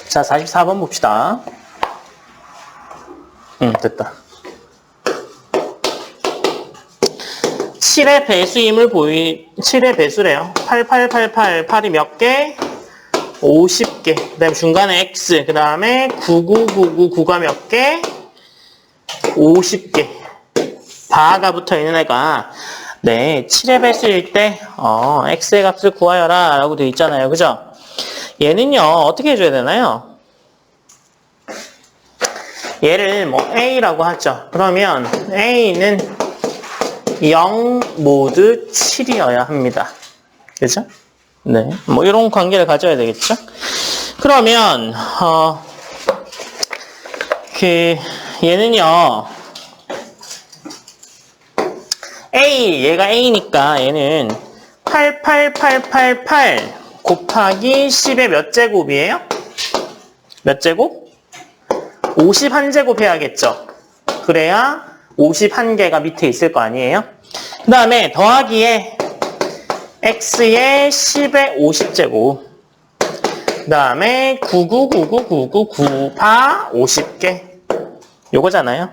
자, 44번 봅시다. 됐다. 7의 배수임을 7의 배수래요. 8888, 8이 몇 개? 50개. 그 다음에 중간에 X. 그 다음에 99999가 몇 개? 50개. 바가 붙어 있는 애가, 네, 7의 배수일 때, X의 값을 구하여라. 라고 되어 있잖아요. 그죠? 얘는요, 어떻게 해줘야 되나요? 얘를 뭐 A라고 하죠. 그러면 A는 0 모두 7이어야 합니다. 그죠? 네. 뭐 이런 관계를 가져야 되겠죠? 그러면 얘는요. 얘가 A니까 얘는 88888 곱하기 10의 몇 제곱이에요? 몇 제곱? 51제곱 해야겠죠. 그래야 51개가 밑에 있을 거 아니에요? 그 다음에 더하기에 x의 10의 50제곱. 그 다음에 9999999바 50개. 요거잖아요.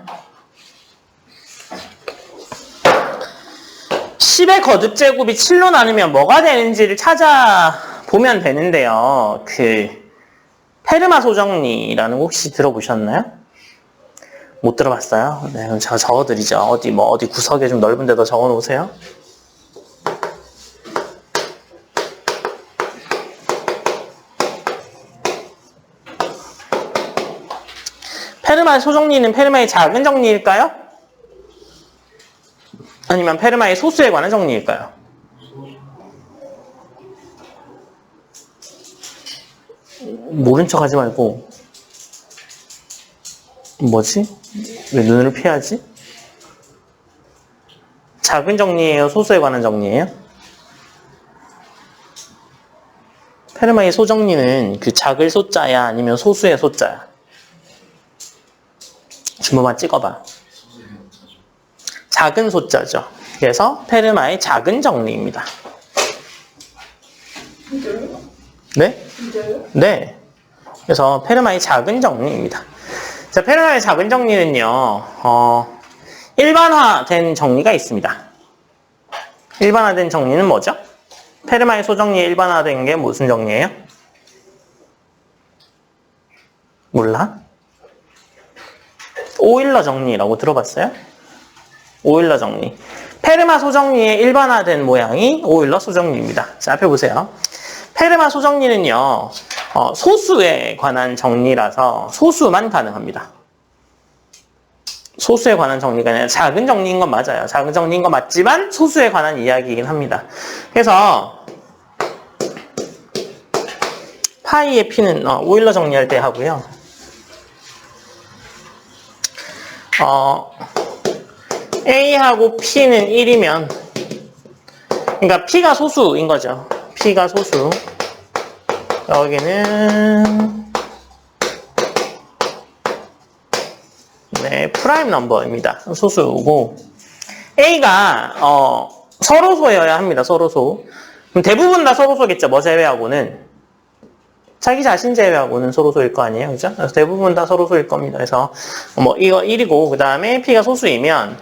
10의 거듭제곱이 7로 나누면 뭐가 되는지를 찾아보면 되는데요. 페르마 소정리라는 거 혹시 들어보셨나요? 못 들어봤어요? 네, 그럼 제가 적어드리죠. 어디 구석에 좀 넓은 데다 적어 놓으세요. 페르마 소정리는 페르마의 작은 정리일까요? 아니면 페르마의 소수에 관한 정리일까요? 모른 척 하지 말고. 뭐지? 왜 눈을 피하지? 작은 정리예요? 소수에 관한 정리예요? 페르마의 소정리는 그 작을 소자야? 아니면 소수의 소자야? 주머만 찍어봐. 작은 소자죠. 그래서 페르마의 작은 정리입니다. 진짜요? 네? 진짜요? 네. 그래서 페르마의 작은 정리입니다. 자, 페르마의 작은 정리는요, 일반화된 정리가 있습니다. 일반화된 정리는 뭐죠? 페르마의 소정리에 일반화된 게 무슨 정리예요? 몰라? 오일러 정리라고 들어봤어요? 오일러 정리. 페르마 소정리에 일반화된 모양이 오일러 소정리입니다. 자, 앞에 보세요. 페르마 소정리는요, 소수에 관한 정리라서 소수만 가능합니다. 소수에 관한 정리가 아니라 작은 정리인 건 맞아요. 작은 정리인 건 맞지만 소수에 관한 이야기이긴 합니다. 그래서 파이의 p는 오일러 정리할 때 하고요. A하고 P는 1이면, 그러니까 P가 소수인 거죠. P가 소수. 여기는, 네, 프라임 넘버입니다. 소수고, A가, 서로소여야 합니다. 서로소. 그럼 대부분 다 서로소겠죠. 뭐 제외하고는. 자기 자신 제외하고는 서로소일 거 아니에요. 그죠? 그래서 대부분 다 서로소일 겁니다. 그래서, 이거 1이고, 그 다음에 P가 소수이면,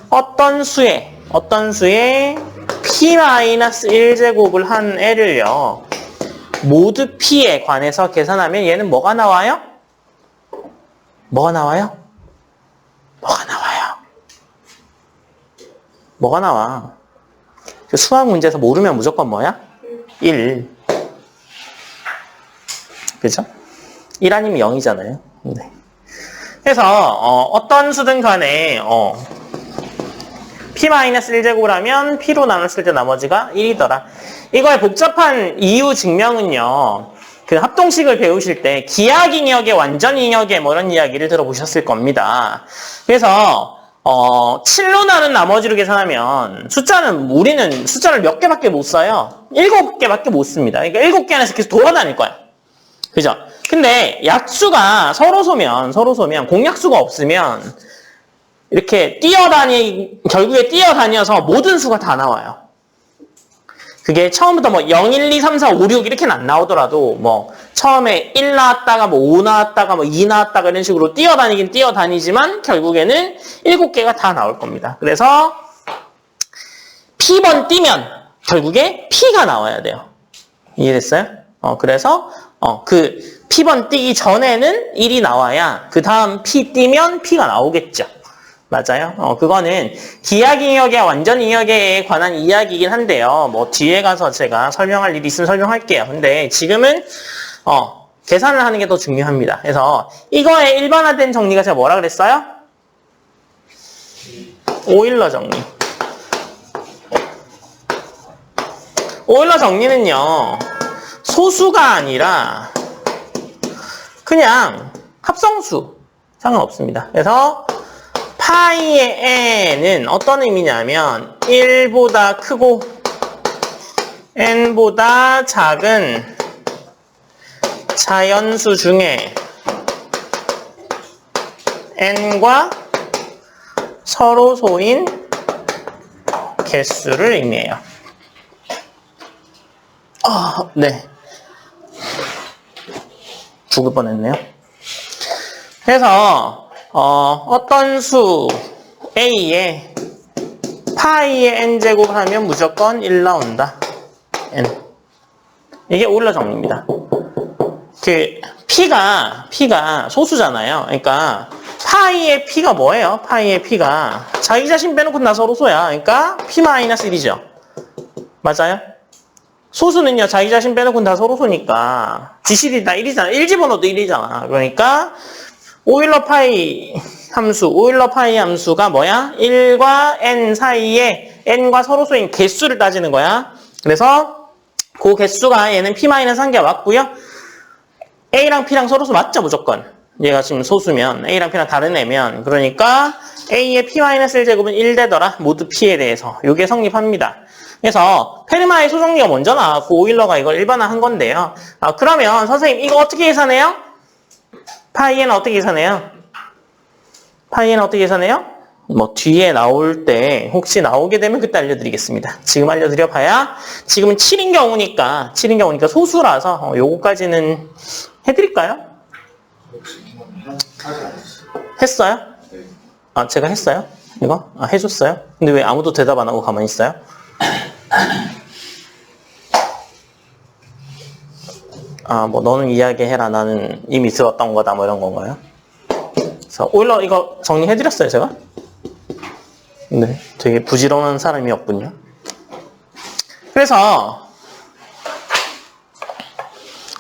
어떤 수에 P-1제곱을 한 애를요, 모두 P에 관해서 계산하면 얘는 뭐가 나와요? 뭐가 나와요? 뭐가 나와요? 뭐가 나와? 수학 문제에서 모르면 무조건 뭐야? 1. 그죠? 1 아니면 0이잖아요. 네. 그래서 어떤 수든 간에 P-1제곱을 하면 P로 나눴을 때 나머지가 1이더라. 이거의 복잡한 이유 증명은요. 그 합동식을 배우실 때 기하기역의 완전이역의 뭐 이런 이야기를 들어보셨을 겁니다. 그래서 7로 나눈 나머지로 계산하면 우리는 숫자를 몇 개밖에 못 써요. 7개밖에 못 씁니다. 그러니까 7개 안에서 계속 돌아다닐 거야. 그죠? 근데 약수가 서로소면 공약수가 없으면 이렇게 결국에 뛰어다녀서 모든 수가 다 나와요. 그게 처음부터 뭐 0, 1, 2, 3, 4, 5, 6 이렇게는 안 나오더라도 뭐 처음에 1 나왔다가 뭐 5 나왔다가 뭐 2 나왔다가 이런 식으로 뛰어다니긴 뛰어다니지만 결국에는 7개가 다 나올 겁니다. 그래서 P번 뛰면 결국에 P가 나와야 돼요. 이해됐어요? 그래서 그 P번 뛰기 전에는 1이 나와야 그 다음 P 뛰면 P가 나오겠죠. 맞아요. 그거는 기하기역의 완전이역에 관한 이야기이긴 한데요. 뭐 뒤에 가서 제가 설명할 일이 있으면 설명할게요. 근데 지금은 계산을 하는 게 더 중요합니다. 그래서 이거의 일반화된 정리가 제가 뭐라 그랬어요? 오일러 정리. 오일러 정리는요. 소수가 아니라 그냥 합성수. 상관없습니다. 그래서 파이의 n은 어떤 의미냐면 1보다 크고 n보다 작은 자연수 중에 n과 서로소인 개수를 의미해요. 네. 죽을 뻔했네요. 그래서 어떤 수 A에 파이의 n제곱 하면 무조건 1 나온다. n. 이게 오일러 정리입니다. P가 소수잖아요. 그러니까 파이의 P가 뭐예요? 파이의 P가 자기 자신 빼놓고 나 서로소야. 그러니까 P-1이죠. 맞아요? 소수는요, 자기 자신 빼놓고 다 서로소니까 지실이 다 1이잖아. 1 집어넣어도 1이잖아. 그러니까 오일러 파이 함수가 뭐야? 1과 n 사이에 n과 서로소인 개수를 따지는 거야. 그래서 그 개수가 얘는 P-1개 맞고요. A랑 P랑 서로소 맞죠, 무조건. 얘가 지금 소수면 A랑 P랑 다른 애면 그러니까 A의 P-1제곱은 1 되더라. 모두 P에 대해서. 이게 성립합니다. 그래서 페르마의 소정리가 먼저 나왔고 오일러가 이걸 일반화한 건데요. 그러면 선생님 이거 어떻게 계산해요? 파이에는 어떻게 계산해요? 뭐 뒤에 나올 때 혹시 나오게 되면 그때 알려드리겠습니다. 지금 알려드려 봐야 지금은 7인 경우니까 소수라서 요거까지는 해드릴까요? 했어요? 제가 했어요? 이거? 해줬어요? 근데 왜 아무도 대답 안 하고 가만히 있어요? 뭐 너는 이야기해라. 나는 이미 들었던 거다. 뭐 이런 건가요? 그래서 오일러 이거 정리해드렸어요, 제가? 네, 되게 부지런한 사람이었군요. 그래서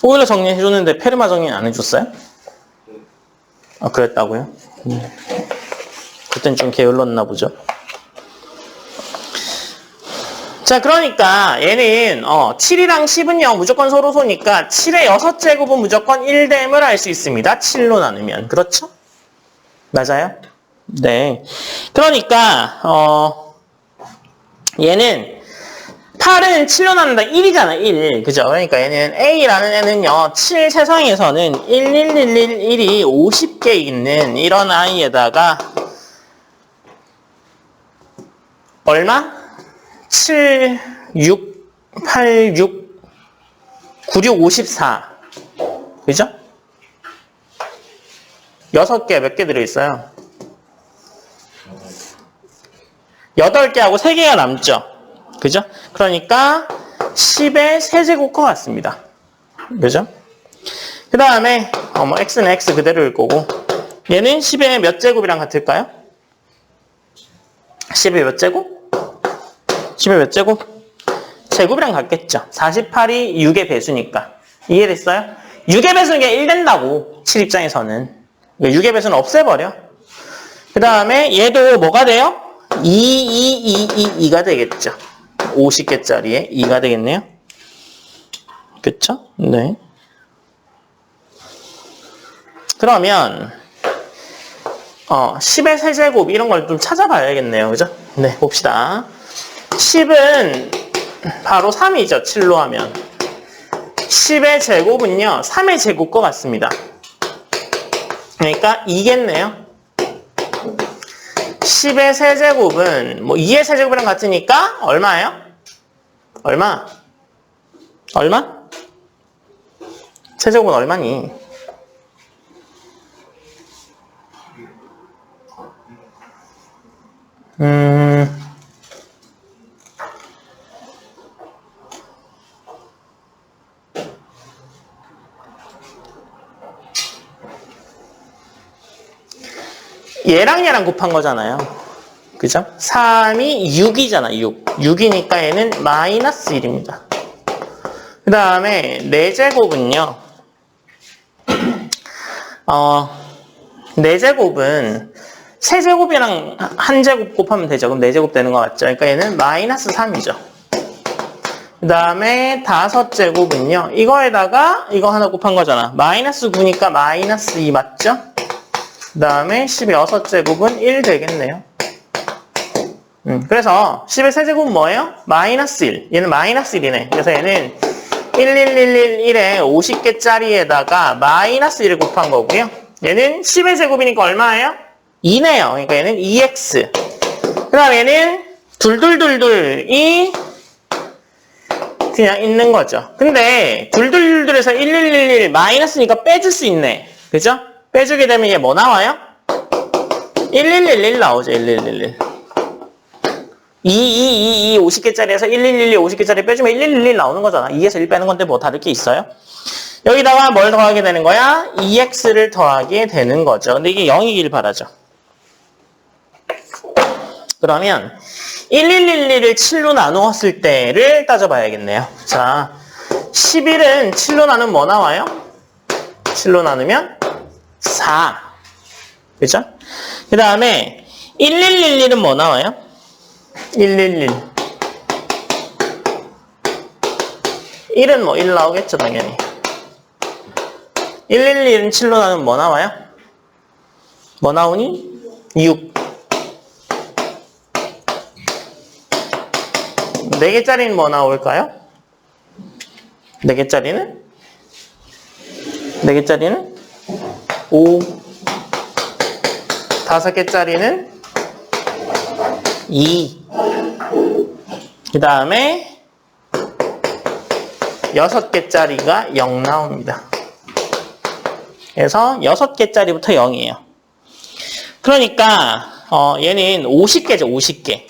오일러 정리해줬는데 페르마 정리 안 해줬어요? 그랬다고요? 그땐 좀 게을렀나 보죠. 자, 그러니까 얘는 7이랑 10은요 무조건 서로소니까 7의 6제곱은 무조건 1됨을 알 수 있습니다. 7로 나누면. 그렇죠? 맞아요? 네. 그러니까 얘는 8은 7로 나눈다 1이잖아. 1. 그죠? 그러니까 얘는 A라는 애는요 7 세상에서는 11111이 50개 있는 이런 아이에다가 얼마? 7, 6, 8, 6, 9, 6, 54. 그죠? 6개 몇 개 들어있어요? 8개하고 3개가 남죠? 그죠? 그러니까 10의 세제곱과 같습니다. 그죠? 그 다음에 뭐 x는 x 그대로일 거고 얘는 10의 몇 제곱이랑 같을까요? 10의 몇 제곱? 10의 몇 제곱? 제곱이랑 같겠죠. 48이 6의 배수니까. 이해됐어요? 6의 배수는 1 된다고. 7 입장에서는. 6의 배수는 없애버려. 그 다음에 얘도 뭐가 돼요? 2가 되겠죠. 50개짜리에 2가 되겠네요. 그쵸? 네. 그러면 10의 세제곱 이런 걸 좀 찾아봐야겠네요. 그죠? 네, 봅시다. 10은 바로 3이죠. 7로 하면. 10의 제곱은요. 3의 제곱과 같습니다. 그러니까 2겠네요. 10의 세제곱은 뭐 2의 세제곱이랑 같으니까 얼마예요? 얼마? 얼마? 세제곱은 얼마니? 얘랑 곱한 거잖아요. 그죠? 3이 6이잖아, 6. 6이니까 얘는 마이너스 1입니다. 그 다음에 4제곱은요. 4제곱은 세제곱이랑 1제곱 곱하면 되죠. 그럼 4제곱 되는 거 맞죠? 그러니까 얘는 마이너스 3이죠. 그 다음에 5제곱은요. 이거에다가 이거 하나 곱한 거잖아. 마이너스 9니까 마이너스 2 맞죠? 그 다음에 16제곱은 1 되겠네요. 그래서 10의 세제곱은 뭐예요? 마이너스 1. 얘는 마이너스 1이네. 그래서 얘는 11111에 50개짜리에다가 마이너스 1을 곱한 거고요. 얘는 10의 제곱이니까 얼마예요? 2네요. 그러니까 얘는 2x. 그 다음 얘는 둘둘둘둘이 그냥 있는 거죠. 근데 둘둘둘둘에서 1111 마이너스니까 빼줄 수 있네. 그죠? 빼주게 되면 얘 뭐 나와요? 1111 나오죠. 1111. 50개짜리에서 1111 50개짜리 빼주면 1111 나오는 거잖아. 2에서 1 빼는 건데 뭐 다를 게 있어요? 여기다가 뭘 더하게 되는 거야? 2x를 더하게 되는 거죠. 근데 이게 0이길 바라죠. 그러면 1111을 7로 나누었을 때를 따져봐야겠네요. 자, 11은 7로 나누면 뭐 나와요? 7로 나누면 4. 그죠? 그 다음에 1111은 뭐 나와요? 111. 1은 뭐 1 나오겠죠, 당연히. 111은 7로 나누면 뭐 나와요? 뭐 나오니? 6. 4개짜리는 뭐 나올까요? 4개짜리는? 4개짜리는? 5. 5개짜리는? 2. 그 다음에 6개짜리가 0 나옵니다. 그래서 6개짜리부터 0이에요. 그러니까 얘는 50개죠. 50개.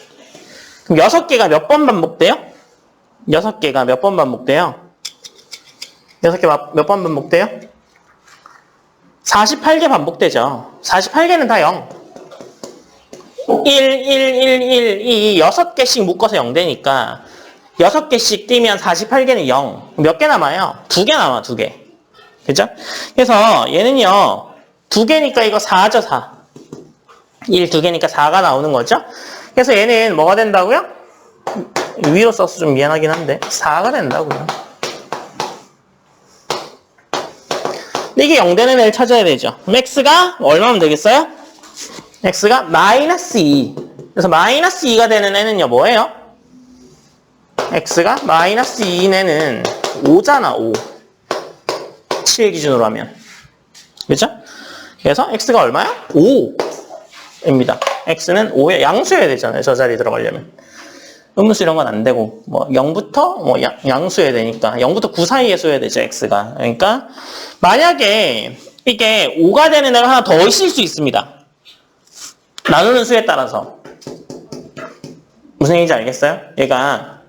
그럼 6개가 몇 번 반복돼요? 6개가 몇 번 반복돼요? 6개 몇 번 반복돼요? 48개 반복되죠. 48개는 다 0. 1, 1, 1, 1, 이 6개씩 묶어서 0 되니까 6개씩 띄면 48개는 0. 몇 개 남아요? 2개 남아, 2개. 그죠? 그래서 얘는요, 2개니까 이거 4죠, 4. 1, 2개니까 4가 나오는 거죠? 그래서 얘는 뭐가 된다고요? 위로 써서 좀 미안하긴 한데 4가 된다고요. 근데 이게 0 되는 애를 찾아야 되죠. 그럼 x가 얼마면 되겠어요? x가 마이너스 2. 그래서 마이너스 2가 되는 애는요, 뭐예요? x가 마이너스 2인 애는 5잖아, 5. 7 기준으로 하면. 그죠? 그래서 x가 얼마야? 5입니다. x는 5에 양수해야 되잖아요. 저 자리 들어가려면. 음수 이런 건 안 되고, 뭐 0부터 뭐 양수해야 되니까 0부터 9 사이에 수해야 되죠, x가. 그러니까 만약에 이게 5가 되는 애가 하나 더 있을 수 있습니다. 나누는 수에 따라서. 무슨 얘기인지 알겠어요? 얘가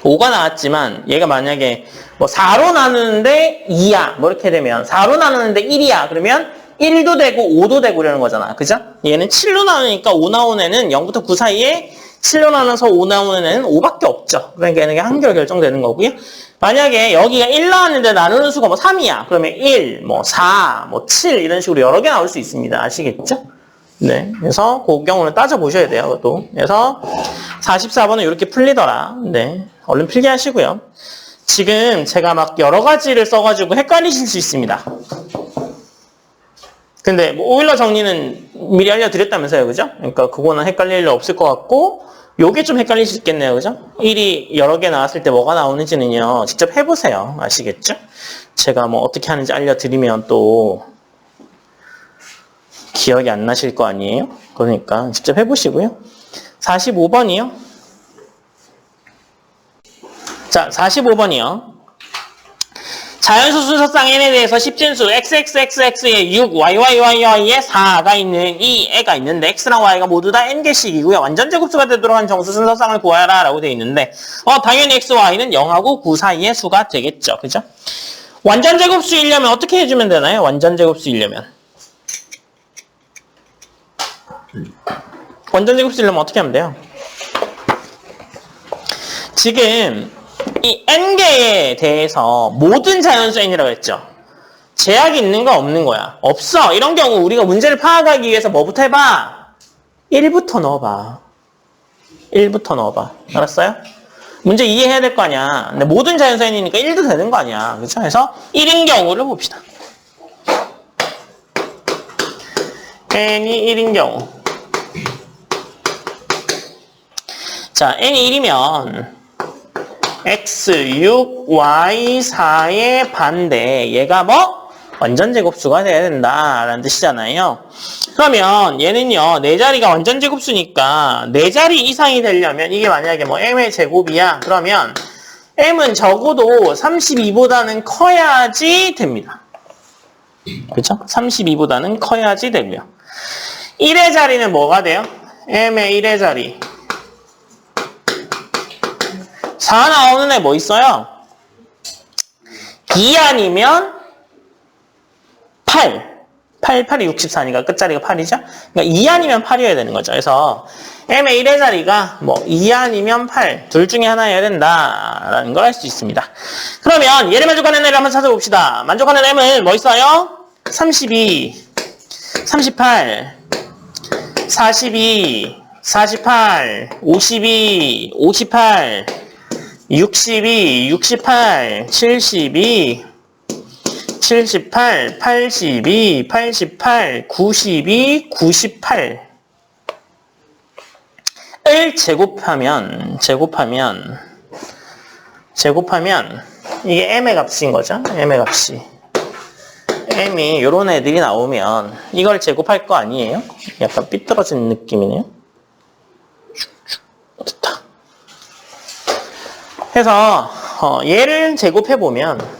5가 나왔지만 얘가 만약에 뭐 4로 나누는데 2야. 뭐 이렇게 되면 4로 나누는데 1이야. 그러면 1도 되고 5도 되고 이러는 거잖아. 그죠? 얘는 7로 나누니까 5 나오는 애는 0부터 9 사이에 7로 나눠서 5 나오는 애는 5밖에 없죠. 그러니까 얘는 한결 결정되는 거고요. 만약에 여기가 1 나왔는데 나누는 수가 뭐 3이야. 그러면 1, 뭐 4, 뭐 7 이런 식으로 여러 개 나올 수 있습니다. 아시겠죠? 네. 그래서 그 경우는 따져보셔야 돼요. 그것도. 그래서 44번은 이렇게 풀리더라. 네. 얼른 필기 하시고요. 지금 제가 막 여러 가지를 써가지고 헷갈리실 수 있습니다. 근데 뭐 오일러 정리는 미리 알려드렸다면서요. 그죠? 그러니까 그거는 헷갈릴 일 없을 것 같고 요게 좀 헷갈릴 수 있겠네요. 그죠? 1이 여러 개 나왔을 때 뭐가 나오는지는요. 직접 해보세요. 아시겠죠? 제가 뭐 어떻게 하는지 알려드리면 또 기억이 안 나실 거 아니에요? 그러니까 직접 해보시고요. 45번이요. 자, 45번이요. 자연수 순서상 n에 대해서 10진수 xxxx에 6, yyyyy에 4가 있는 이 애가 있는데 x랑 y가 모두 다 n개씩이고요. 완전 제곱수가 되도록 한 정수 순서상을 구하라 라고 되어 있는데 당연히 x, y는 0하고 9 사이의 수가 되겠죠. 그죠? 완전 제곱수이려면 어떻게 해주면 되나요? 완전 제곱수이려면 완전 제곱수이려면 어떻게 하면 돼요? 지금 이 n개에 대해서 모든 자연수 n이라고 했죠. 제약이 있는 거 없는 거야. 없어. 이런 경우 우리가 문제를 파악하기 위해서 뭐부터 해봐? 1부터 넣어봐. 1부터 넣어봐. 알았어요? 문제 이해해야 될 거 아니야. 근데 모든 자연수 n이니까 1도 되는 거 아니야. 그렇죠? 그래서 1인 경우를 봅시다. n이 1인 경우. 자, n이 1이면 x, 6, y, 4의 반대. 얘가 뭐? 완전 제곱수가 돼야 된다라는 뜻이잖아요. 그러면 얘는요, 4자리가 완전 제곱수니까 4자리 이상이 되려면 이게 만약에 뭐 m의 제곱이야. 그러면 m은 적어도 32보다는 커야지 됩니다. 그렇죠? 32보다는 커야지 되고요. 1의 자리는 뭐가 돼요? m의 1의 자리. 4 나오는 애 뭐 있어요? 2 아니면 8. 8이 64니까 끝자리가 8이죠? 그러니까 2 아니면 8이어야 되는 거죠. 그래서 m의 1의 자리가 뭐 2 아니면 8. 둘 중에 하나여야 된다라는 걸 알 수 있습니다. 그러면 얘를 만족하는 애를 한번 찾아봅시다. 만족하는 m은 뭐 있어요? 32, 38, 42, 48, 52, 58, 62, 68, 72, 78, 82, 88, 92, 98을 제곱하면 이게 m의 값인 거죠. m의 값이. m이 요런 애들이 나오면 이걸 제곱할 거 아니에요? 약간 삐뚤어진 느낌이네요. 됐다. 해서 얘를 제곱해보면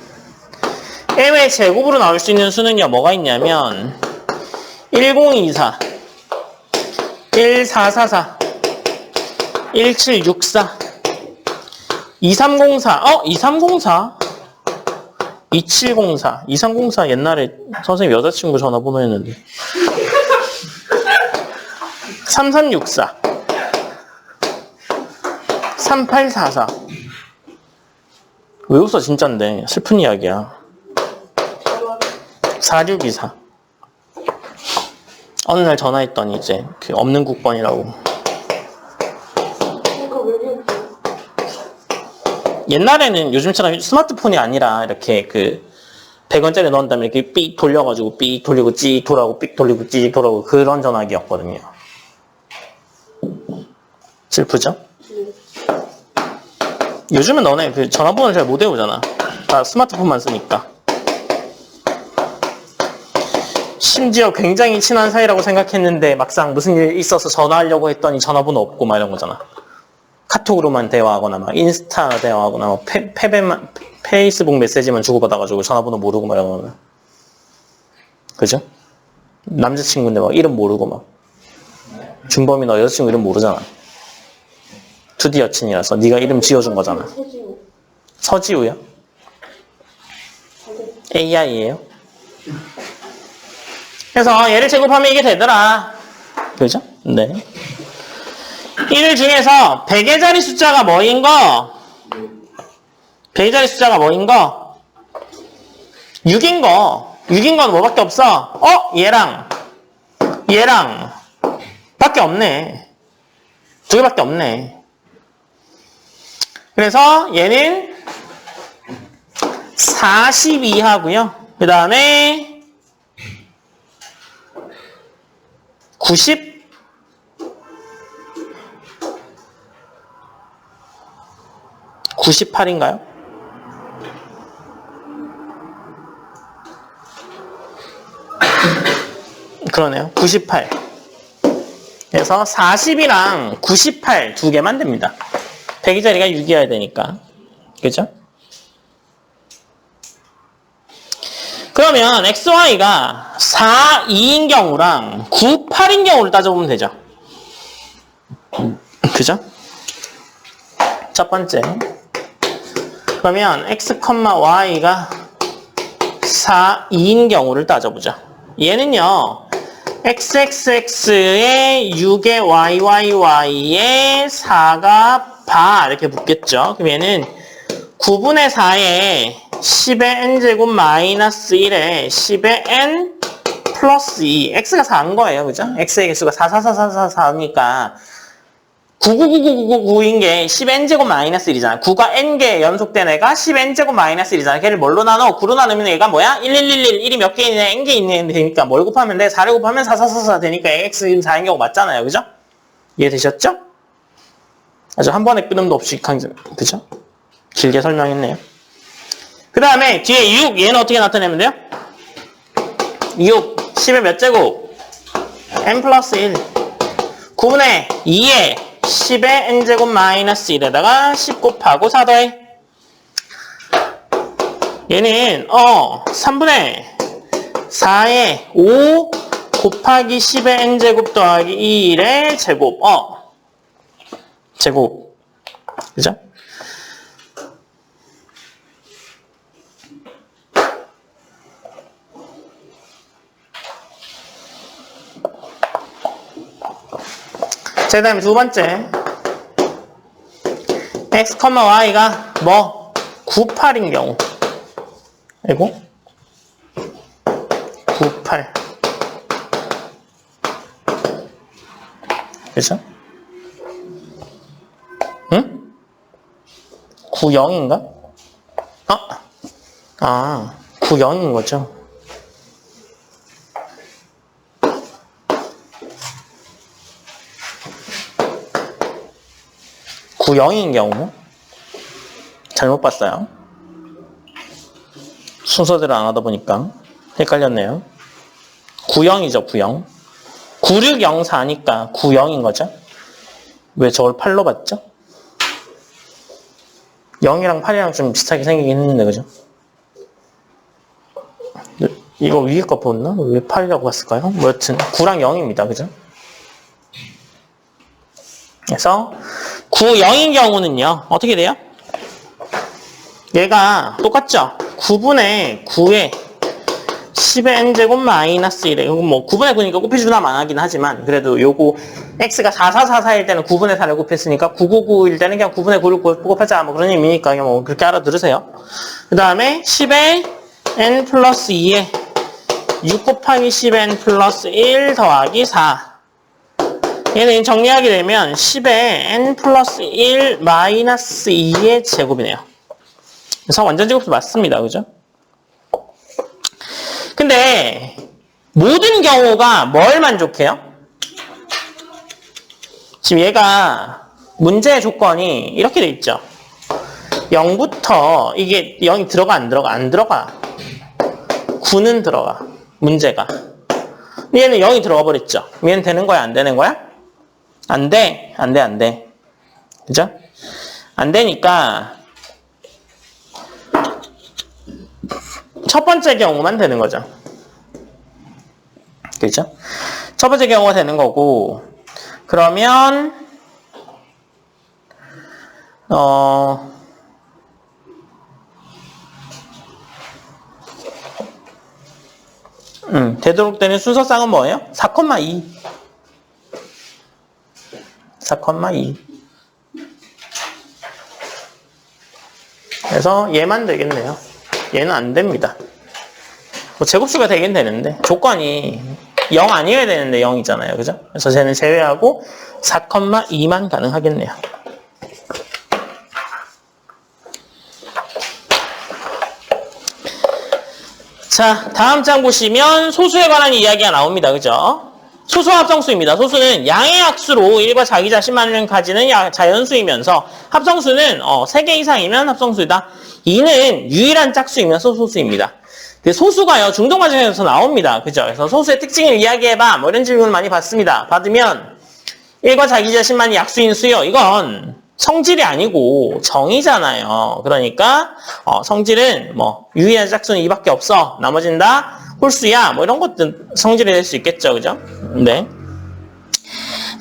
m의 제곱으로 나올 수 있는 수는요. 뭐가 있냐면 1024, 1444, 1764, 2304, 2304, 2704, 2304 옛날에 선생님 여자친구 전화번호였는데 3364, 3844 왜 웃어 진짠데 슬픈 이야기야. 4624 어느 날 전화했더니 이제 그 없는 국번이라고. 옛날에는 요즘처럼 스마트폰이 아니라 이렇게 그 100원짜리 넣은 다음에 이렇게 삑 돌려가지고 삑 돌리고 찌 돌아오고 삑 돌리고 찌 돌아오고 그런 전화기였거든요. 슬프죠? 요즘은 너네 그 전화번호를 잘 못 외우잖아. 다 스마트폰만 쓰니까. 심지어 굉장히 친한 사이라고 생각했는데 막상 무슨 일 있어서 전화하려고 했더니 전화번호 없고 막 이런 거잖아. 카톡으로만 대화하거나 막 인스타 대화하거나 막 페이스북 메시지만 주고받아가지고 전화번호 모르고 막 이런 거는. 그죠? 남자친구인데 막 이름 모르고 막. 준범이 너 여자친구 이름 모르잖아. 2D 여친이라서 네가 이름 지어준 거잖아. 서지우요? AI예요? 그래서 얘를 제곱하면 이게 되더라. 그죠? 네. 1 중에서 100의 자리 숫자가 뭐인 거? 100의 자리 숫자가 뭐인 거? 6인 거. 6인 건 뭐밖에 없어? 얘랑 밖에 없네. 두 개밖에 없네. 그래서 얘는 42 하고요. 그 다음에 98인가요? 그러네요. 98. 그래서 40이랑 98 두 개만 됩니다. 100의 자리가 6이어야 되니까. 그죠? 그러면 XY가 4, 2인 경우랑 9, 8인 경우를 따져보면 되죠. 그죠? 첫 번째. 그러면 X, Y가 4, 2인 경우를 따져보자. 얘는요, XXX에 6에 YYY에 4가 바 이렇게 붙겠죠. 그럼 얘는 9분의 4에 10의 n제곱 마이너스 1에 10의 n 플러스 2. x가 4인 거예요. 그죠? x의 개수가 4니까 9999999인 게 10n제곱 마이너스 1이잖아. 9가 n개 연속된 애가 10n제곱 마이너스 1이잖아. 걔를 뭘로 나눠? 9로 나누면 얘가 뭐야? 1111. 1이 몇 개 있네? n개 있네. 되니까 뭘 곱하면 돼? 4를 곱하면 4444 되니까 x는 4인 경우 맞잖아요. 그죠? 이해되셨죠? 아주 한 번에 끊음도 없이 그죠? 길게 설명했네요. 그 다음에 뒤에 6. 얘는 어떻게 나타내면 돼요? 6. 10의 몇 제곱? n 플러스 1. 9분의 2에 10의 n제곱 마이너스 1에다가 10 곱하고 4 더해. 얘는 3분의 4에 5 곱하기 10의 n제곱 더하기 2의 제곱. 제곱. 그죠? 자, 그 다음에 두 번째. x, y가 뭐? 9, 8인 경우. 그리고 9, 8. 그죠? 응? 9, 0인가? 9, 0인 거죠. 구 0인 경우 잘못 봤어요. 순서대로 안 하다 보니까 헷갈렸네요. 90이죠, 90. 9604니까 90인 거죠. 왜 저걸 8로 봤죠? 0이랑 8이랑 좀 비슷하게 생기긴 했는데, 그죠? 이거 위에 거 보았나? 왜 8이라고 봤을까요? 뭐 여튼 9랑 0입니다, 그죠? 그래서 9, 0인 경우는요, 어떻게 돼요? 얘가 똑같죠? 9분의 9에 10의 n제곱 마이너스 1에, 이거 뭐 9분의 9니까 곱해주나 만하긴 하지만, 그래도 요거 x가 4444일 때는 9분의 4를 곱했으니까 999일 때는 그냥 9분의 9를 곱하자, 뭐 그런 의미니까 그냥 뭐 그렇게 알아들으세요. 그 다음에 10의 n 플러스 2에 6 곱하기 10의 n 플러스 1 더하기 4. 얘는 정리하게 되면 10의 n 플러스 1 마이너스 2의 제곱이네요. 그래서 완전 제곱도 맞습니다. 그죠? 근데 모든 경우가 뭘 만족해요? 지금 얘가 문제의 조건이 이렇게 돼 있죠. 0부터 이게 0이 들어가 안 들어가? 안 들어가. 9는 들어가. 문제가. 얘는 0이 들어가 버렸죠. 얘는 되는 거야? 안 되는 거야? 안 돼. 안 돼. 안 돼. 그죠? 안 되니까 첫 번째 경우만 되는 거죠. 그죠? 첫 번째 경우가 되는 거고, 그러면 되도록 되는 순서상은 뭐예요? 4,2. 4,2. 그래서 얘만 되겠네요. 얘는 안 됩니다. 뭐 제곱수가 되긴 되는데 조건이 0 아니어야 되는데 0이잖아요. 그죠? 그래서 쟤는 제외하고 4,2만 가능하겠네요. 자, 다음 장 보시면 소수에 관한 이야기가 나옵니다. 그죠? 소수 합성수입니다. 소수는 양의 약수로 일과 자기 자신만을 가지는 자연수이면서 합성수는 3개 이상이면 합성수이다. 2는 유일한 짝수이면 소수입니다. 소수가요, 중등과정에서 나옵니다. 그죠? 그래서 소수의 특징을 이야기해봐. 뭐 이런 질문을 많이 받습니다. 받으면 1과 자기 자신만이 약수인 수요. 이건 성질이 아니고 정의잖아요. 그러니까 성질은 뭐 유의한 짝수는 이밖에 없어. 나머지는 다 홀수야. 뭐 이런 것들 성질이 될 수 있겠죠. 그죠? 네.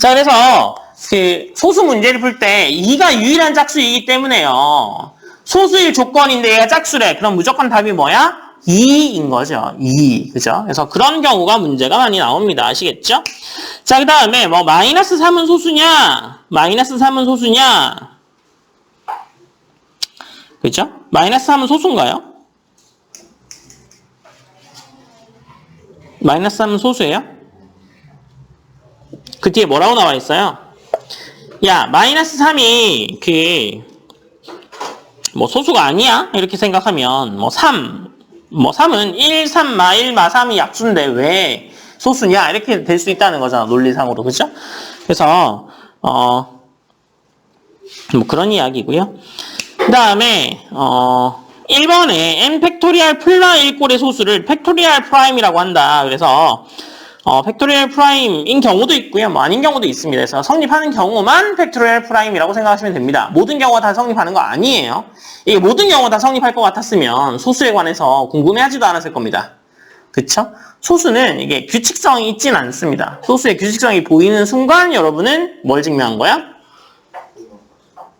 자, 그래서 그 소수 문제를 풀 때 2가 유일한 짝수이기 때문에요. 소수일 조건인데 얘가 짝수래. 그럼 무조건 답이 뭐야? 2인 거죠. 2. 그죠? 그래서 그런 경우가 문제가 많이 나옵니다. 아시겠죠? 자, 그 다음에 뭐 마이너스 3은 소수냐? 마이너스 3은 소수냐? 그죠? 마이너스 3은 소수인가요? 마이너스 3은 소수예요? 그 뒤에 뭐라고 나와 있어요? 야, 마이너스 3이 뭐 소수가 아니야? 이렇게 생각하면 뭐 3은 1, 3, 마 1, 마 3이 약수인데 왜 소수냐? 이렇게 될 수 있다는 거잖아. 논리상으로. 그죠? 그래서 뭐 그런 이야기고요. 그 다음에 1번에 n 팩토리얼 플라 1꼴의 소수를 팩토리얼 프라임이라고 한다. 그래서 팩토리얼 프라임인 경우도 있고요. 뭐 아닌 경우도 있습니다. 그래서 성립하는 경우만 팩토리얼 프라임이라고 생각하시면 됩니다. 모든 경우가 다 성립하는 거 아니에요. 이게 모든 경우가 다 성립할 것 같았으면 소수에 관해서 궁금해하지도 않았을 겁니다. 그쵸? 소수는 이게 규칙성이 있진 않습니다. 소수의 규칙성이 보이는 순간 여러분은 뭘 증명한 거야?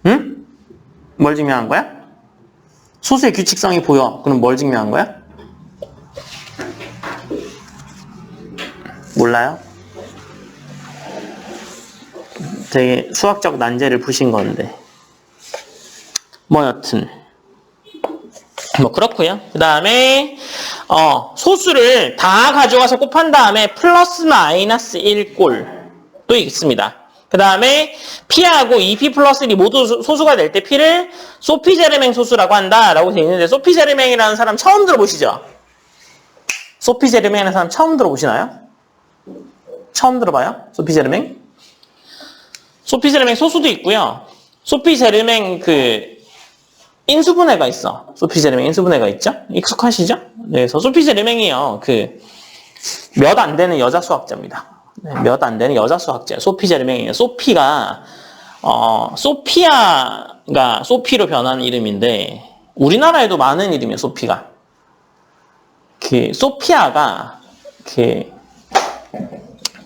응? 뭘 증명한 거야? 소수의 규칙성이 보여. 그럼 뭘 증명한 거야? 몰라요? 되게 수학적 난제를 푸신 건데. 뭐 여튼 뭐 그렇고요. 그 다음에 소수를 다 가져가서 곱한 다음에 플러스 마이너스 1꼴도 있습니다. 그 다음에 P하고 2P 플러스 1이 모두 소수가 될 때 P를 소피제르맹 소수라고 한다라고 되어 있는데, 소피제르맹이라는 사람 처음 들어보시죠? 소피제르맹이라는 사람 처음 들어보시나요? 처음 들어봐요? 소피제르맹? 소피제르맹 소수도 있고요. 소피제르맹 인수분해가 있어. 소피제르맹 인수분해가 있죠? 익숙하시죠? 네, 그래서 소피제르맹이요. 몇 안 되는 여자 수학자입니다. 네, 몇 안 되는 여자 수학자. 소피제르맹이에요. 소피가 소피아가 소피로 변한 이름인데, 우리나라에도 많은 이름이에요. 소피가. 소피아가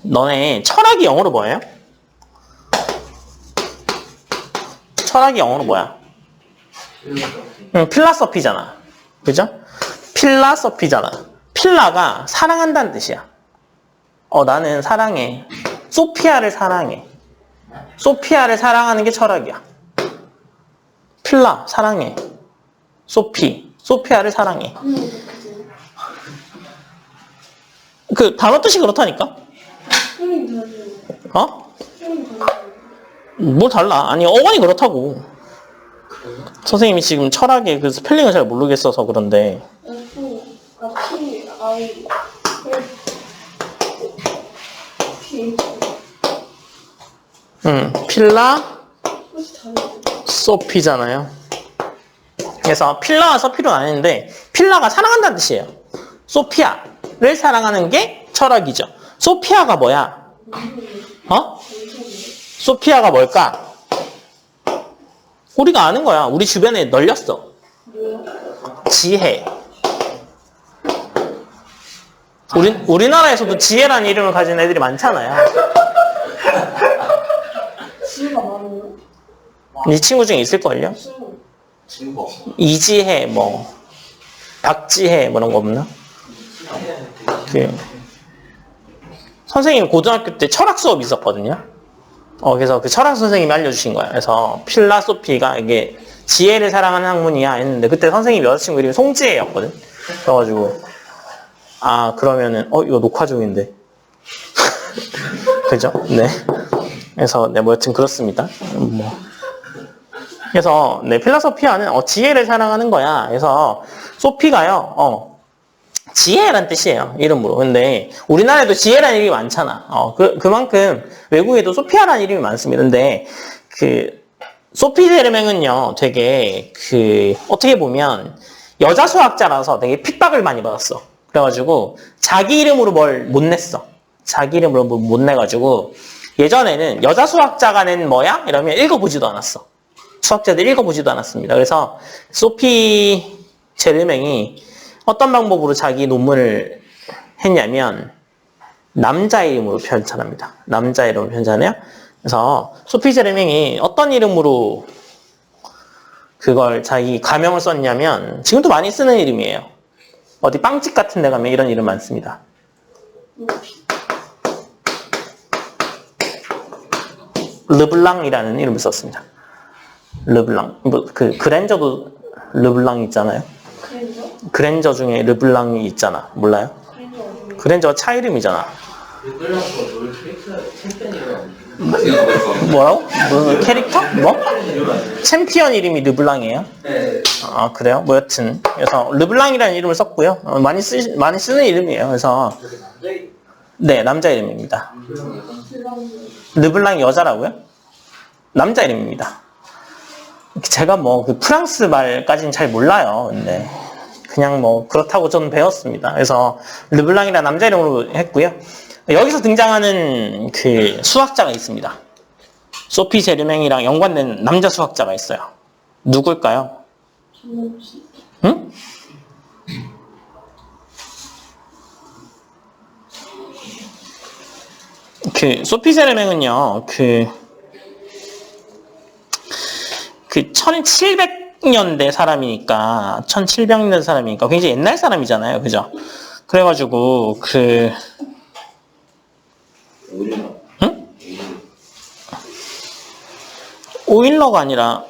너네 철학이 영어로 뭐예요? 철학이 영어로 뭐야? 필라소피잖아. 그죠? 필라소피잖아. 필라가 사랑한다는 뜻이야. 나는 사랑해. 소피아를 사랑해. 소피아를 사랑하는 게 철학이야. 필라, 사랑해. 소피아를 사랑해. 단어 뜻이 그렇다니까? 뭘 달라? 아니, 어원이 그렇다고. 선생님이 지금 철학의 스펠링을 잘 모르겠어서 그런데. 필라 소피잖아요. 그래서 필라와 소피로 나뉘는데, 필라가 사랑한다는 뜻이에요. 소피아를 사랑하는 게 철학이죠. 소피아가 뭐야? 소피아가 뭘까? 우리가 아는 거야. 우리 주변에 널렸어. 지혜. 우리나라에서도 지혜라는 이름을 가진 애들이 많잖아요. 지혜가 많아요? 네 친구 중에 있을걸요? 친구. 이지혜, 박지혜, 이런 거 없나? 선생님 고등학교 때 철학 수업이 있었거든요. 그래서 철학 선생님이 알려주신 거야. 그래서 필라소피가 이게 지혜를 사랑하는 학문이야 했는데, 그때 선생님 여자친구 이름이 송지혜였거든. 그래가지고 그러면은 이거 녹화 중인데. 그죠? 네. 그래서 뭐 여튼 그렇습니다. 그래서 필라소피아는 지혜를 사랑하는 거야. 그래서 소피가요. 지혜란 뜻이에요. 이름으로. 근데 우리나라에도 지혜라는 이름이 많잖아. 그만큼 외국에도 소피아라는 이름이 많습니다. 근데 소피제르맹은요, 되게 어떻게 보면 여자 수학자라서 되게 핍박을 많이 받았어. 그래가지고 자기 이름으로 뭘 못 냈어. 자기 이름으로 못 내가지고 예전에는 여자 수학자가 낸 뭐야? 이러면 읽어보지도 않았어. 수학자들이 읽어보지도 않았습니다. 그래서 소피 제르맹이 어떤 방법으로 자기 논문을 했냐면 남자 이름으로 편찬합니다. 남자 이름으로 편찬해요. 그래서 소피 제르맹이 어떤 이름으로 그걸 자기 가명을 썼냐면 지금도 많이 쓰는 이름이에요. 어디 빵집 같은 데 가면 이런 이름 많습니다. 르블랑이라는 이름을 썼습니다. 르블랑. 뭐 그 그랜저도 르블랑 있잖아요. 그랜저? 그랜저 중에 르블랑이 있잖아. 몰라요? 그랜저 어디? 그랜저가 차 이름이잖아. 끌려서 저희 챔피언이랑 뭐라고? 무슨 캐릭터? 뭐? 챔피언 이름이 르블랑이에요? 네. 아, 그래요? 뭐 여튼 그래서 르블랑이라는 이름을 썼고요. 많이 쓰는 이름이에요. 그래서 네, 남자 이름입니다. 르블랑이 여자라고요? 남자 이름입니다. 제가 뭐 그 프랑스 말까지는 잘 몰라요. 근데 그냥 뭐 그렇다고 저는 배웠습니다. 그래서 르블랑이라는 남자 이름으로 했고요. 여기서 등장하는 그 수학자가 있습니다. 소피 제르맹이랑 연관된 남자 수학자가 있어요. 누굴까요? 김옥시? 응? 그 소피 제르맹은요, 그 1700년대 사람이니까, 1700년대 사람이니까 굉장히 옛날 사람이잖아요. 그죠? 그래가지고, 응? 오일러가 아니라,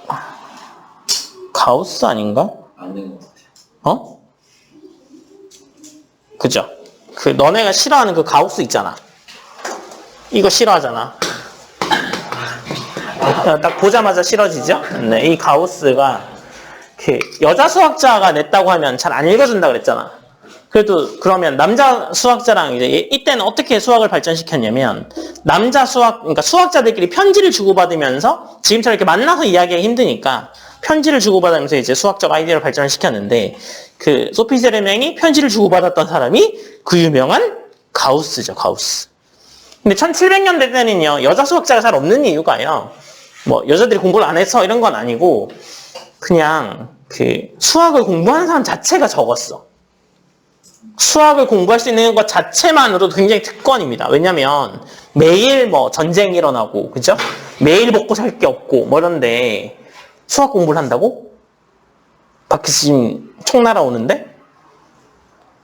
가우스 아닌가? 맞는 것 같아요. 어? 그죠? 그 너네가 싫어하는 그 가우스 있잖아. 이거 싫어하잖아. 딱 보자마자 싫어지죠? 네, 이 가우스가 그 여자 수학자가 냈다고 하면 잘 안 읽어준다 그랬잖아. 그래도 그러면 남자 수학자랑 이제 이때는 어떻게 수학을 발전시켰냐면 그러니까 수학자들끼리 편지를 주고받으면서 지금처럼 이렇게 만나서 이야기하기 힘드니까 편지를 주고받으면서 이제 수학적 아이디어를 발전시켰는데 그 소피 제르맹이 편지를 주고받았던 사람이 그 유명한 가우스죠, 가우스. 근데 1700년대 때는요, 여자 수학자가 잘 없는 이유가요. 뭐, 여자들이 공부를 안 해서 이런 건 아니고, 그냥, 그, 수학을 공부하는 사람 자체가 적었어. 수학을 공부할 수 있는 것 자체만으로도 굉장히 특권입니다. 왜냐면, 매일 뭐, 전쟁이 일어나고, 그죠? 매일 먹고 살 게 없고, 뭐 이런데, 수학 공부를 한다고? 밖에서 지금 총 날아오는데?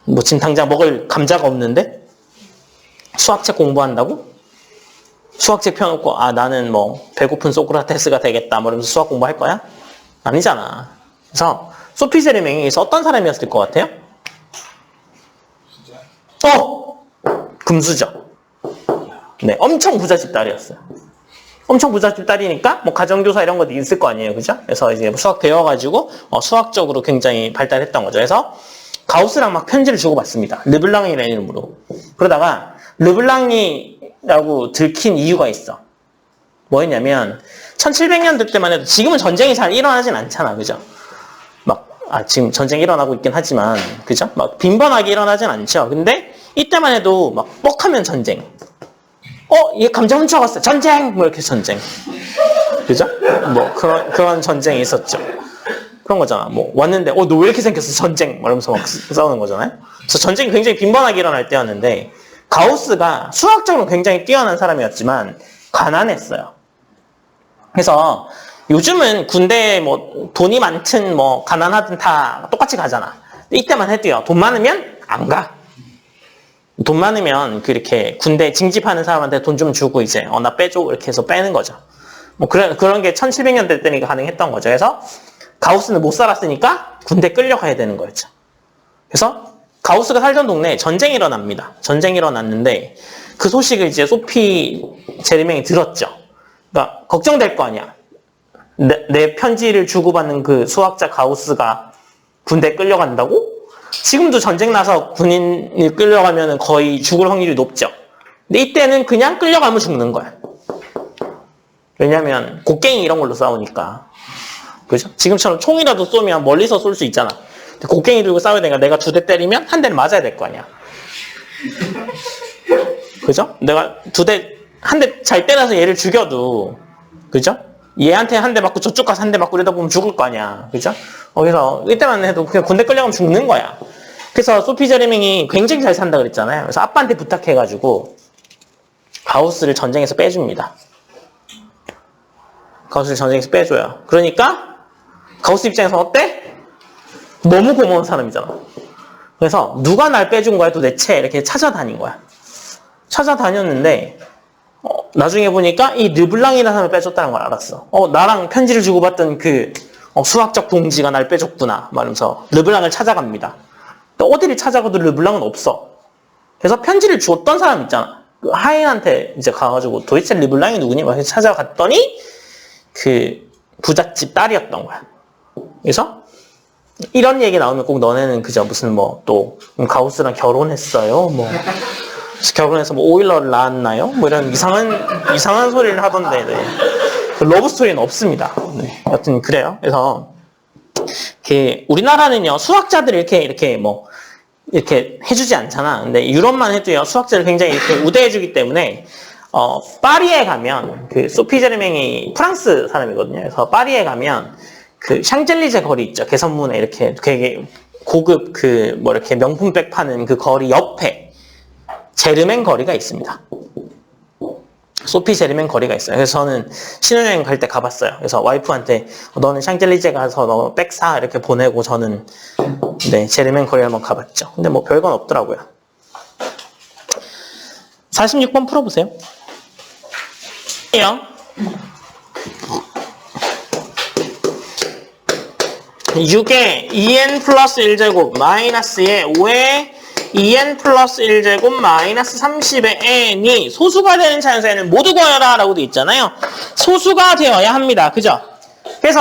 뭐, 지금 당장 먹을 감자가 없는데? 수학책 공부한다고? 수학책 펴놓고 나는 뭐 배고픈 소크라테스가 되겠다 뭐 이러면서 수학 공부할 거야? 아니잖아. 그래서 소피 제르맹이에서 어떤 사람이었을 것 같아요? 금수저. 네, 엄청 부잣집 딸이었어요. 엄청 부잣집 딸이니까 뭐 가정교사 이런 것도 있을 거 아니에요, 그죠? 그래서 이제 수학 배워가지고 수학적으로 굉장히 발달했던 거죠. 그래서 가우스랑 막 편지를 주고받습니다. 르블랑이라는 이름으로. 그러다가 르블랑이라고 들킨 이유가 있어. 뭐였냐면 1700년대 때만 해도 지금은 전쟁이 잘 일어나진 않잖아, 그죠? 지금 전쟁이 일어나고 있긴 하지만, 그죠? 막 빈번하게 일어나진 않죠. 근데 이때만 해도 막 뻑하면 전쟁. 얘 감자 훔쳐갔어. 전쟁! 뭐 이렇게 전쟁. 그죠? 뭐 그런 전쟁이 있었죠. 그런 거잖아. 뭐 왔는데 너 왜 이렇게 생겼어? 전쟁! 이러면서 막 싸우는 거잖아요. 그래서 전쟁이 굉장히 빈번하게 일어날 때였는데 가우스가 수학적으로 굉장히 뛰어난 사람이었지만 가난했어요. 그래서 요즘은 군대에 뭐 돈이 많든 뭐 가난하든 다 똑같이 가잖아. 근데 이때만 해도요. 돈 많으면 안 가. 돈 많으면 그렇게 군대 징집하는 사람한테 돈 좀 주고 이제 나 빼줘 이렇게 해서 빼는 거죠. 뭐 그런 게 1700년대 때니까 가능했던 거죠. 그래서 가우스는 못 살았으니까 군대 끌려가야 되는 거였죠. 그래서 가우스가 살던 동네에 전쟁이 일어납니다. 전쟁이 일어났는데 그 소식을 이제 소피 제르맹이 들었죠. 그러니까 걱정될 거 아니야. 내 편지를 주고받는 그 수학자 가우스가 군대에 끌려간다고? 지금도 전쟁 나서 군인이 끌려가면 거의 죽을 확률이 높죠. 근데 이때는 그냥 끌려가면 죽는 거야. 왜냐면 곡괭이 이런 걸로 싸우니까. 그죠? 지금처럼 총이라도 쏘면 멀리서 쏠 수 있잖아. 근데 곡괭이 들고 싸워야 되니까 내가 2대 때리면 한 대는 맞아야 될 거 아니야. 그죠? 내가 한 대 잘 때려서 얘를 죽여도, 그죠? 얘한테 한 대 맞고 저쪽 가서 한 대 맞고 이러다 보면 죽을 거 아니야. 그죠? 그래서 이때만 해도 그냥 군대 끌려가면 죽는 거야. 그래서 소피 제르맹이 굉장히 잘 산다 그랬잖아요. 그래서 아빠한테 부탁해가지고 가우스를 전쟁에서 빼줍니다. 가우스를 전쟁에서 빼줘요. 그러니까 가우스 입장에서 어때? 너무 고마운 사람이잖아. 그래서 누가 날 빼준 거야 도대체 이렇게 찾아다닌 거야. 찾아다녔는데 나중에 보니까 이 르블랑이라는 사람을 빼줬다는 걸 알았어. 나랑 편지를 주고받던 그 수학적 동지가 날 빼줬구나 말하면서 르블랑을 찾아갑니다. 또 어디를 찾아가도 르블랑은 없어. 그래서 편지를 주었던 사람 있잖아. 그 하인한테 이제 가가지고 도대체 르블랑이 누구니? 막 찾아갔더니 그 부잣집 딸이었던 거야. 그래서 이런 얘기 나오면 꼭 너네는 그저 무슨 뭐 또 가우스랑 결혼했어요? 뭐 결혼해서 뭐 오일러를 낳았나요? 뭐 이런 이상한 소리를 하던데 네. 그 러브 스토리는 없습니다. 네. 여튼 그래요. 그래서 우리나라는요 수학자들이 이렇게 해주지 않잖아. 근데 유럽만 해도요 수학자를 굉장히 이렇게 우대해주기 때문에 파리에 가면 그 소피 제르맹이 프랑스 사람이거든요. 그래서 파리에 가면 그 샹젤리제 거리 있죠. 개선문에 이렇게 되게 고급 이렇게 명품백 파는 그 거리 옆에 제르맹 거리가 있습니다. 소피 제르맹 거리가 있어요. 그래서 저는 신혼여행 갈 때 가봤어요. 그래서 와이프한테 너는 샹젤리제 가서 너 백 사 이렇게 보내고 저는 네 제르맹 거리 한번 가봤죠. 근데 뭐 별건 없더라고요. 46번 풀어보세요. 1요. 6에 2n 플러스 1제곱 마이너스에 5에 2n 플러스 1제곱 마이너스 30의 n이 소수가 되는 차원에서는 모두 구하여라 라고 되어 있잖아요. 소수가 되어야 합니다. 그죠? 그래서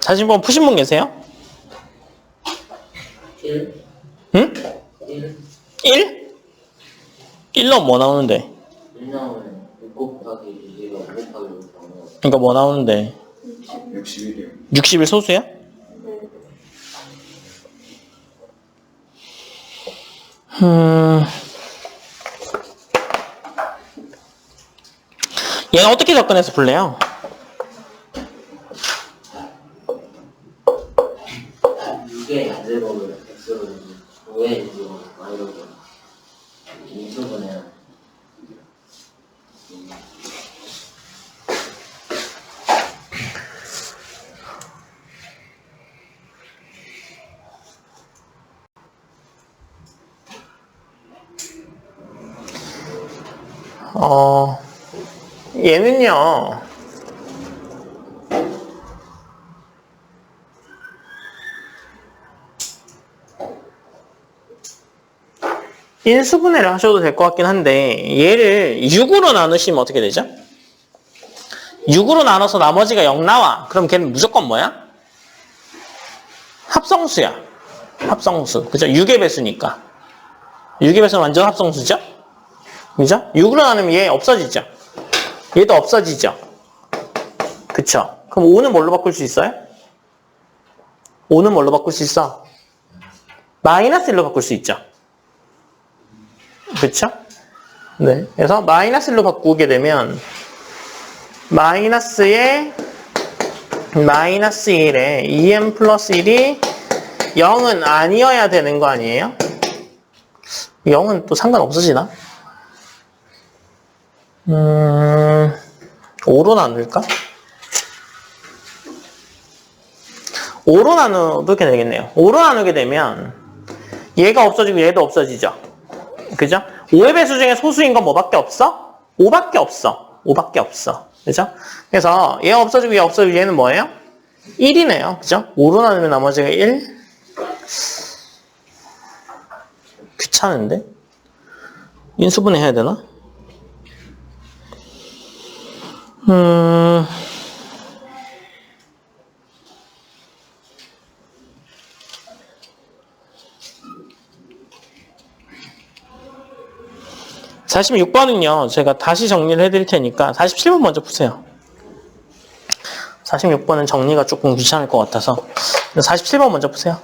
다시 한번 푸신 분 계세요? 1? 응? 1? 1? 1로 뭐 나오는데? 1 나오면 6 곱하기 2가 5 곱하기 5 나오면 그러니까 뭐 나오는데? 61이요. 60일 소수야? 얘는 어떻게 접근해서 풀래요? 6의 연제곱을 x로 5의 연제곱을 y로 인수분해요. 얘는요, 인수분해를 하셔도 될 것 같긴 한데, 얘를 6으로 나누시면 어떻게 되죠? 6으로 나눠서 나머지가 0 나와. 그럼 걔는 무조건 뭐야? 합성수야. 합성수. 그죠? 6의 배수니까. 6의 배수는 완전 합성수죠? 그죠? 6으로 나누면 얘 없어지죠? 얘도 없어지죠? 그쵸? 그럼 5는 뭘로 바꿀 수 있어요? 5는 뭘로 바꿀 수 있어? 마이너스 1로 바꿀 수 있죠? 그쵸? 네. 그래서 마이너스 1로 바꾸게 되면 마이너스에 마이너스 1에 2n 플러스 1이 0은 아니어야 되는 거 아니에요? 0은 또 상관없어지나? 5로 나눌까? 5로 나누게 되겠네요. 5로 나누게 되면 얘가 없어지고 얘도 없어지죠? 그죠? 5의 배수 중에 소수인 건 뭐밖에 없어? 5밖에 없어. 5밖에 없어. 그죠? 그래서 얘 없어지고 얘 없어지고 얘는 뭐예요? 1이네요. 그죠? 5로 나누면 나머지가 1. 귀찮은데? 인수분해 해야 되나? 46번은요, 제가 다시 정리를 해드릴 테니까 47번 먼저 푸세요. 46번은 정리가 조금 귀찮을 것 같아서 47번 먼저 푸세요.